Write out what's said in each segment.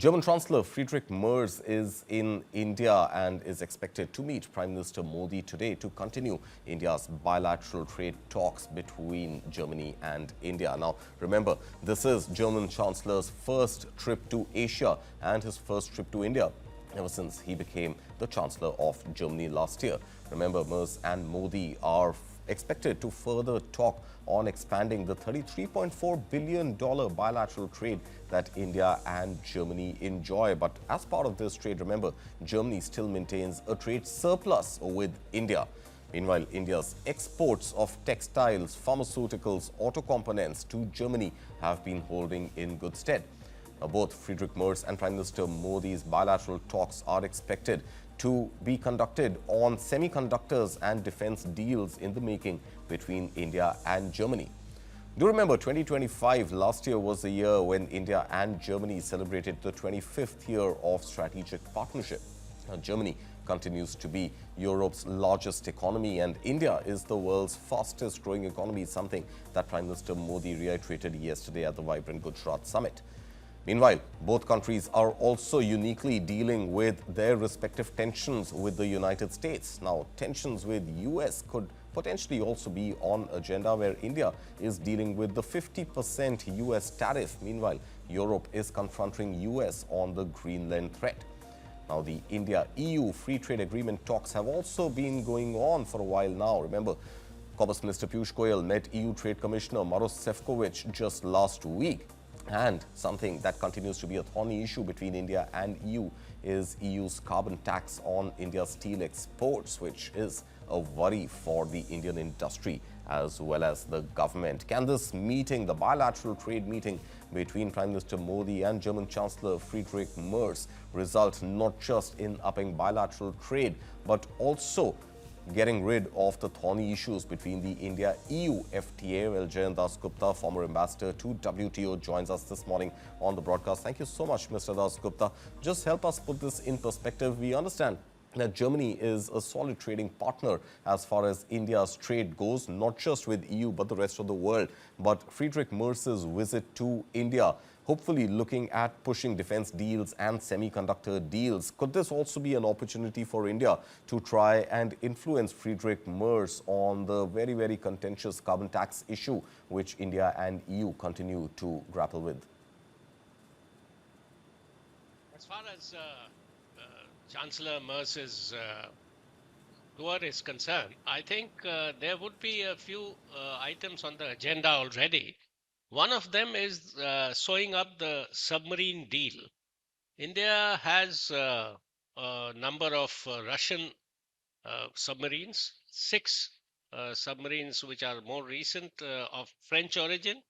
German Chancellor Friedrich Merz is in India and is expected to meet Prime Minister Modi today to continue India's bilateral trade talks between Germany and India. Now, remember, this is German Chancellor's first trip to Asia and his first trip to India ever since he became the Chancellor of Germany last year. Remember, Merz and Modi are expected to further talk on expanding the $33.4 billion bilateral trade that India and Germany enjoy. But as part of this trade, remember, Germany still maintains a trade surplus with India. Meanwhile, India's exports of textiles, pharmaceuticals, auto components to Germany have been holding in good stead. Both Friedrich Merz and Prime Minister Modi's bilateral talks are expected to be conducted on semiconductors and defense deals in the making between India and Germany. Do remember, 2025 last year was the year when India and Germany celebrated the 25th year of strategic partnership. Germany continues to be Europe's largest economy, and India is the world's fastest growing economy, something that Prime Minister Modi reiterated yesterday at the Vibrant Gujarat Summit. Meanwhile, both countries are also uniquely dealing with their respective tensions with the United States. Now, tensions with US could potentially also be on agenda, where India is dealing with the 50% US tariff. Meanwhile, Europe is confronting US on the Greenland threat. Now, the India-EU free trade agreement talks have also been going on for a while now. Remember, Commerce Minister Piyush Goyal met EU Trade Commissioner Maroš Šefčovič just last week. And something that continues to be a thorny issue between India and EU is EU's carbon tax on India's steel exports, which is a worry for the Indian industry as well as the government. Can this meeting, the bilateral trade meeting between Prime Minister Modi and German Chancellor Friedrich Merz, result not just in upping bilateral trade, but also getting rid of the thorny issues between the India-EU FTA? Well, Jayant Das Gupta, former ambassador to WTO, joins us this morning on the broadcast. Thank you so much, Mr. Das Gupta. Just help us put this in perspective. We understand that Germany is a solid trading partner as far as India's trade goes, not just with EU, but the rest of the world. But Friedrich Merz's visit to India, hopefully looking at pushing defense deals and semiconductor deals. Could this also be an opportunity for India to try and influence Friedrich Merz on the very, very contentious carbon tax issue, which India and EU continue to grapple with? As far as Chancellor Merz's tour is concerned, I think there would be a few items on the agenda already. One of them is sewing up the submarine deal. India has a number of Russian submarines, 6 submarines which are more recent of French origin.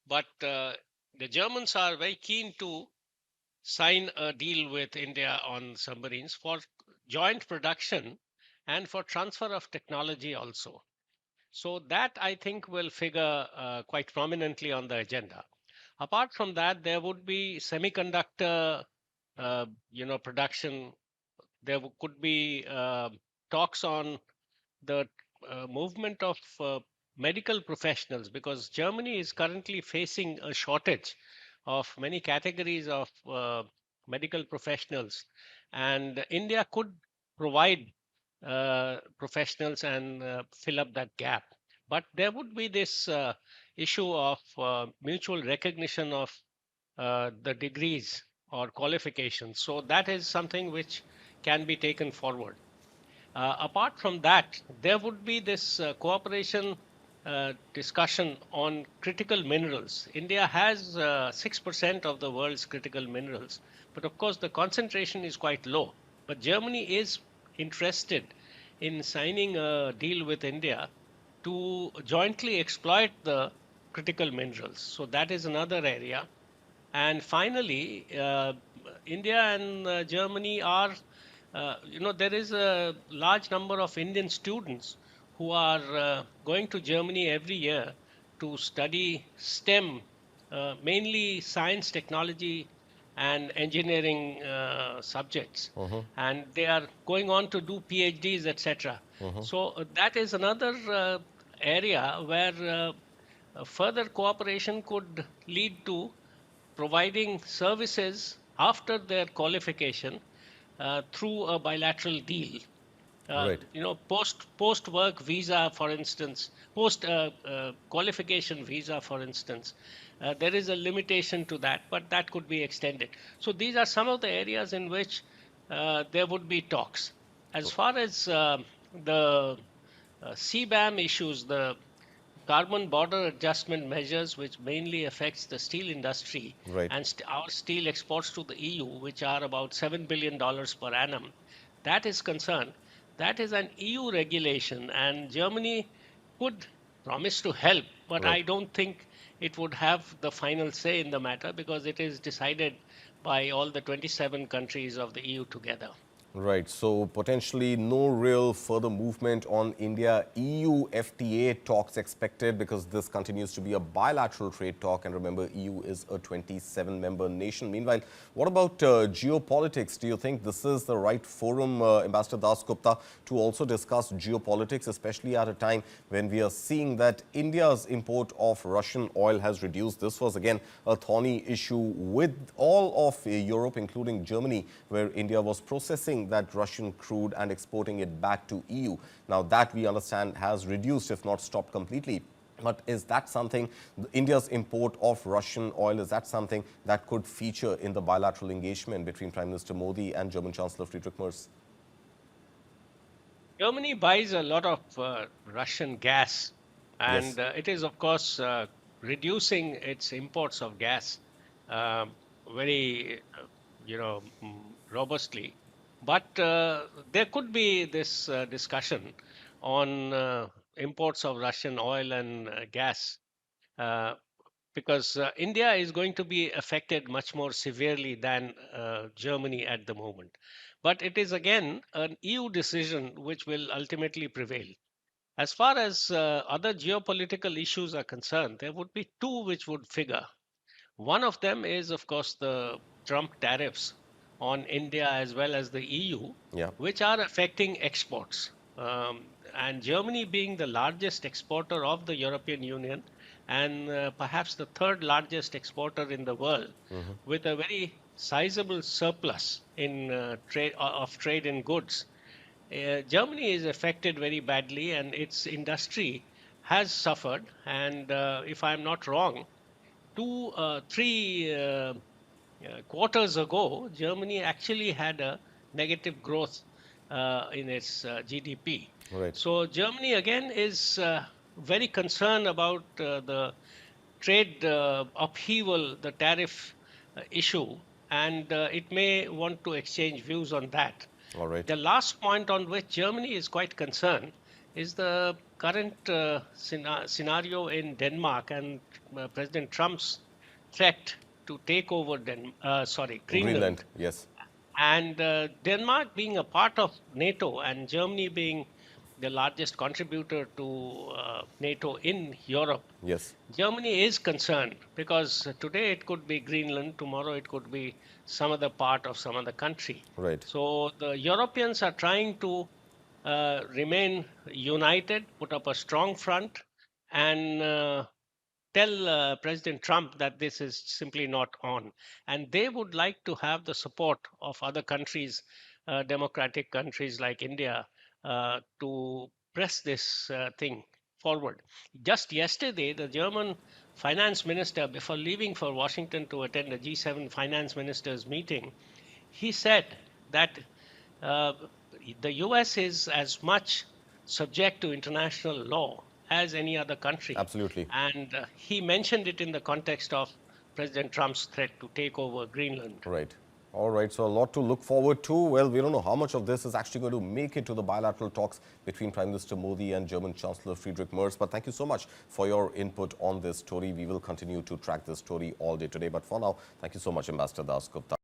But the Germans are very keen to sign a deal with India on submarines for joint production and for transfer of technology also. So that, I think, will figure quite prominently on the agenda. Apart from that, there would be semiconductor, production. There could be talks on the movement of medical professionals, because Germany is currently facing a shortage of many categories of medical professionals, and India could provide professionals and fill up that gap. But there would be this issue of mutual recognition of the degrees or qualifications. So that is something which can be taken forward. Apart from that, there would be this cooperation discussion on critical minerals. India has 6% of the world's critical minerals, but of course the concentration is quite low. But Germany is interested in signing a deal with India to jointly exploit the critical minerals. So that is another area. And finally, India and Germany are, there is a large number of Indian students who are going to Germany every year to study STEM, mainly science, technology, and engineering subjects, and they are going on to do PhDs, etc. So that is another area where further cooperation could lead to providing services after their qualification through a bilateral deal. Right. Post work visa, for instance, post qualification visa, for instance, there is a limitation to that, but that could be extended. So these are some of the areas in which there would be talks. As far as the CBAM issues, the carbon border adjustment measures, which mainly affects the steel industry Right. and our steel exports to the EU, which are about $7 billion per annum, that is concerned. That is an EU regulation, and Germany could promise to help, but Right. I don't think it would have the final say in the matter because it is decided by all the 27 countries of the EU together. Right. So potentially no real further movement on India-EU FTA talks expected because this continues to be a bilateral trade talk. And remember, EU is a 27-member nation. Meanwhile, what about geopolitics? Do you think this is the right forum, Ambassador Das Gupta, to also discuss geopolitics, especially at a time when we are seeing that India's import of Russian oil has reduced? This was, again, a thorny issue with all of Europe, including Germany, where India was processing that Russian crude and exporting it back to EU. Now that we understand has reduced, if not stopped completely. But is that something, India's import of Russian oil, is that something that could feature in the bilateral engagement between Prime Minister Modi and German Chancellor Friedrich Merz? Germany buys a lot of Russian gas, Yes. and it is, of course, reducing its imports of gas very, robustly. But there could be this discussion on imports of Russian oil and gas uh, because India is going to be affected much more severely than Germany at the moment. But it is again an EU decision which will ultimately prevail. As far as other geopolitical issues are concerned, there would be two which would figure. One of them is, of course, the Trump tariffs on India as well as the EU, Yeah. which are affecting exports. And Germany being the largest exporter of the European Union and perhaps the third largest exporter in the world, with a very sizable surplus in trade in goods. Germany is affected very badly, and its industry has suffered. And if I'm not wrong, three quarters ago, Germany actually had a negative growth in its GDP. Right. So Germany again is very concerned about the trade upheaval, the tariff issue, and it may want to exchange views on that. All right. The last point on which Germany is quite concerned is the current scenario in Denmark and President Trump's threat to take over Greenland. Greenland. Yes. And Denmark being a part of NATO and Germany being the largest contributor to NATO in Europe, Yes. Germany is concerned because today it could be Greenland, tomorrow it could be some other part of some other country. Right. So the Europeans are trying to remain united, put up a strong front, and tell President Trump that this is simply not on. And they would like to have the support of other countries, democratic countries like India, to press this thing forward. Just yesterday, the German finance minister, before leaving for Washington to attend a G7 finance ministers meeting, he said that uh, the US is as much subject to international law as any other country. Absolutely. And he mentioned it in the context of President Trump's threat to take over Greenland. Right. All right. So a lot to look forward to. Well, we don't know how much of this is actually going to make it to the bilateral talks between Prime Minister Modi and German Chancellor Friedrich Merz. But thank you so much for your input on this story. We will continue to track this story all day today. But for now, thank you so much, Ambassador Das Gupta.